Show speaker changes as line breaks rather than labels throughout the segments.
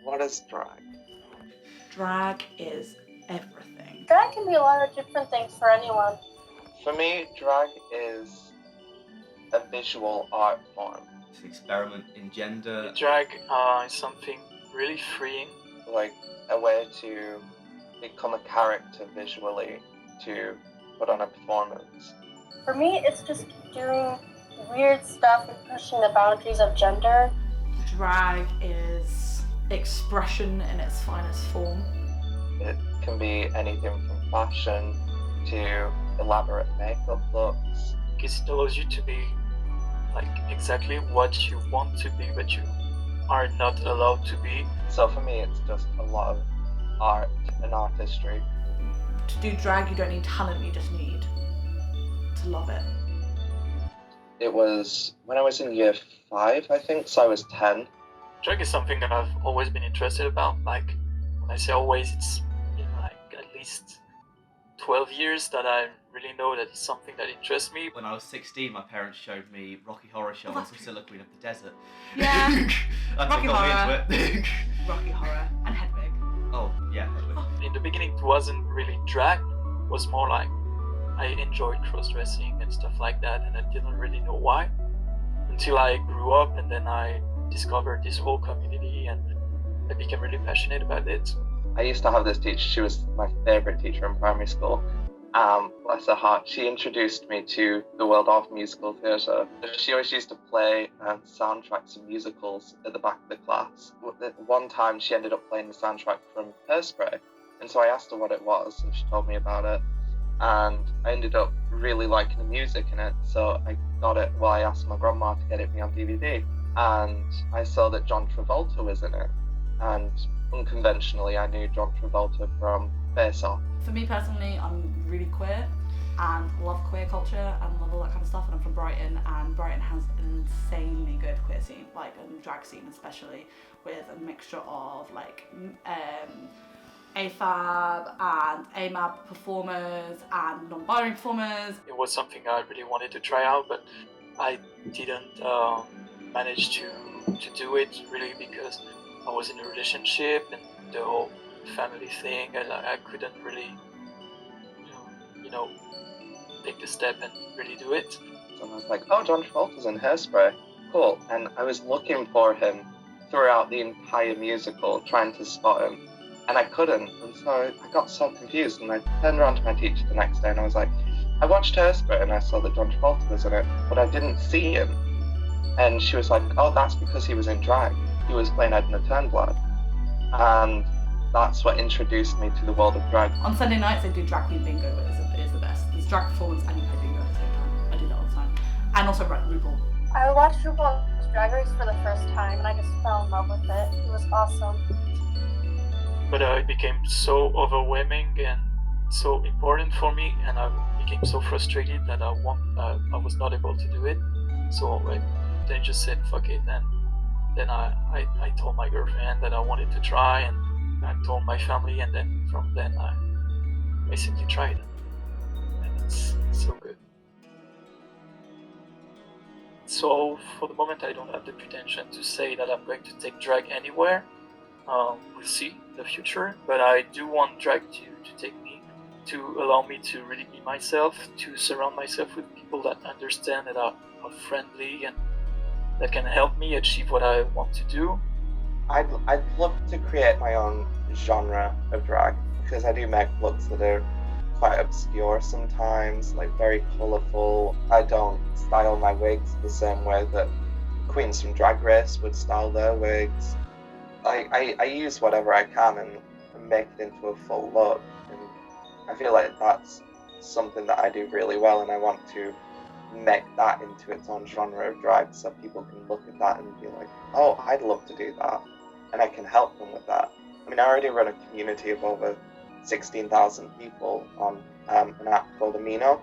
What is drag?
Drag is everything.
Drag can be a lot of different things for anyone.
For me, drag is a visual art form.
It's an experiment in gender.
Drag is something really freeing.
Like a way to become a character visually, to put on a performance.
For me, it's just doing weird stuff and pushing the boundaries of gender.
Drag is expression in its finest form.
It can be anything from fashion to elaborate makeup looks.
Because it allows you to be like exactly what you want to be, but you are not allowed to be.
So for me, it's just a lot of art and artistry.
To do drag, you don't need talent, you just need to love it.
It was when I was in year 5, I think, so I was 10.
Drag is something that I've always been interested about. Like, when I say always, it's like at least 12 years that I really know that it's something that interests me.
When I was 16, my parents showed me Rocky Horror Show and Priscilla Queen of the Desert.
Yeah.
That
Rocky
got me
Horror.
into it.
Rocky Horror and Hedwig.
Oh, yeah, Hedwig.
In the beginning, it wasn't really drag. It was more like I enjoyed cross-dressing and stuff like that, and I didn't really know why. Until I grew up, and then I discovered this whole community, and I became really passionate about it.
I used to have this teacher, she was my favourite teacher in primary school. Bless her heart, she introduced me to the world of musical theatre. She always used to play soundtracks of musicals at the back of the class. One time she ended up playing the soundtrack from Hairspray, and so I asked her what it was, and she told me about it. And I ended up really liking the music in it, so I got it. Well, I asked my grandma to get it me on DVD, and I saw that John Travolta was in it. And unconventionally, I knew John Travolta from Face Off.
For me personally, I'm really queer and love queer culture and love all that kind of stuff, and I'm from Brighton, and Brighton has an insanely good queer scene, like a drag scene especially, with a mixture of like AFAB and AMAB performers and non-binary performers.
It was something I really wanted to try out, but I didn't manage to do it really because I was in a relationship and the whole family thing, and I couldn't really, take the step and really do it.
So I was like, oh, John Travolta's in Hairspray, cool. And I was looking for him throughout the entire musical, trying to spot him. And I couldn't, and so I got so confused, and I turned around to my teacher the next day and I was like, I watched Hairspray and I saw that John Travolta was in it, but I didn't see him. And she was like, oh, that's because he was in drag. He was playing Edna Turnblad. And that's what introduced me to the world of drag.
On Sunday nights they do drag queen bingo, which is the best. There's drag performance and you play bingo at the same time. I do that all the time. And also RuPaul.
I watched RuPaul's Drag Race for the first time and I just fell in love with it. It was awesome.
But it became so overwhelming and so important for me, and I became so frustrated that I was not able to do it. So I then just said fuck it, and then I told my girlfriend that I wanted to try, and I told my family, and then from then I basically tried it, and it's so good. So for the moment I don't have the pretension to say that I'm going to take drag anywhere. We'll see in the future, but I do want drag to take me, to allow me to really be myself, to surround myself with people that understand, that are friendly, and that can help me achieve what I want to do.
I'd love to create my own genre of drag, because I do make looks that are quite obscure sometimes, like very colourful. I don't style my wigs the same way that queens from Drag Race would style their wigs. I use whatever I can and make it into a full look, and I feel like that's something that I do really well, and I want to make that into its own genre of drag so people can look at that and be like, oh, I'd love to do that, and I can help them with that. I mean, I already run a community of over 16,000 people on an app called Amino,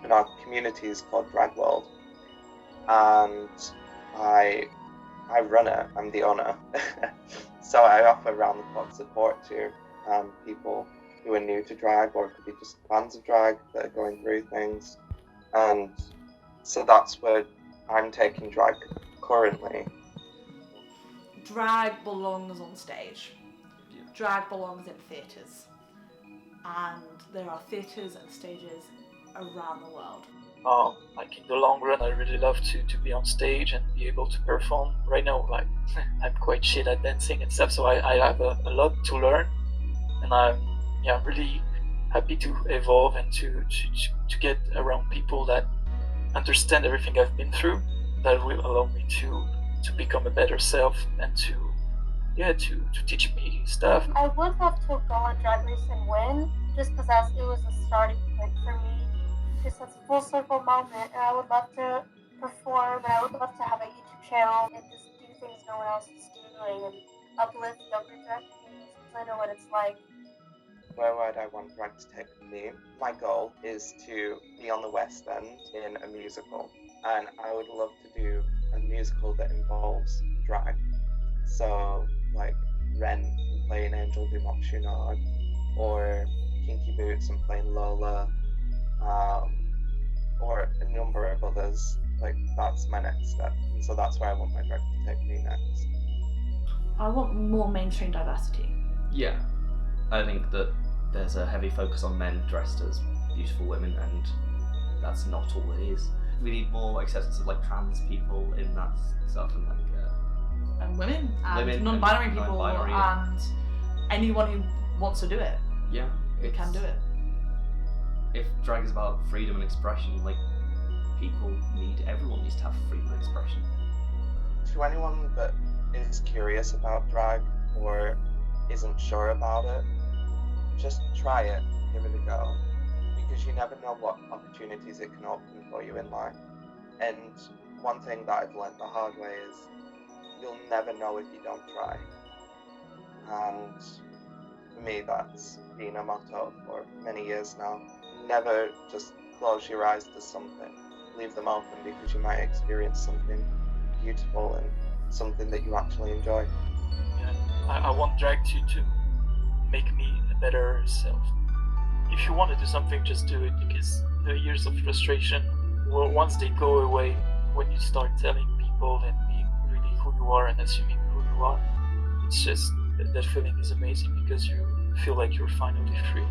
and our community is called Drag World, and I run it, I'm the owner. So I offer round-the-clock support to people who are new to drag, or it could be just fans of drag that are going through things. And so that's where I'm taking drag currently.
drag belongs on stage.
Yeah.
Drag belongs in theatres. And there are theatres and stages around the world.
Like in the long run, I really love to be on stage and be able to perform. Right now, like I'm quite shit at dancing and stuff, so I have a lot to learn, and I'm really happy to evolve and to get around people that understand everything I've been through. That will allow me to become a better self and to teach me stuff.
I would love to go on Drag Race and win, just because it was a starting point for me. Just a full circle moment, and I would love to perform, and I would love to have a YouTube channel and just do things no one else is doing and uplift younger drag queens, because I know what it's like.
Where would I want drag to take me? My goal is to be on the West End in a musical, and I would love to do a musical that involves drag. So, like Rent and playing Angel Dumont Chouinard, or Kinky Boots and playing Lola, or a number of others. Like, that's my next step, and so that's where I want my drag to take me next.
I want more mainstream diversity.
Yeah, I think that there's a heavy focus on men dressed as beautiful women, and that's not all it is. We need more acceptance of like trans people in that stuff, and like
And women, and
Women
non-binary
and
people,
non-binary.
and anyone who wants to do it,
yeah,
who can do it.
If drag is about freedom and expression, like everyone needs to have freedom of expression.
To anyone that is curious about drag or isn't sure about it, just try it, give it a go, because you never know what opportunities it can open for you in life. And one thing that I've learned the hard way is you'll never know if you don't try. And for me, that's been a motto for many years now. Never just close your eyes to something. Leave them open, because you might experience something beautiful and something that you actually enjoy.
Yeah, I want drag to make me a better self. If you want to do something, just do it, because the years of frustration, well, once they go away, when you start telling people and being really who you are and assuming who you are, it's just that feeling is amazing, because you feel like you're finally free.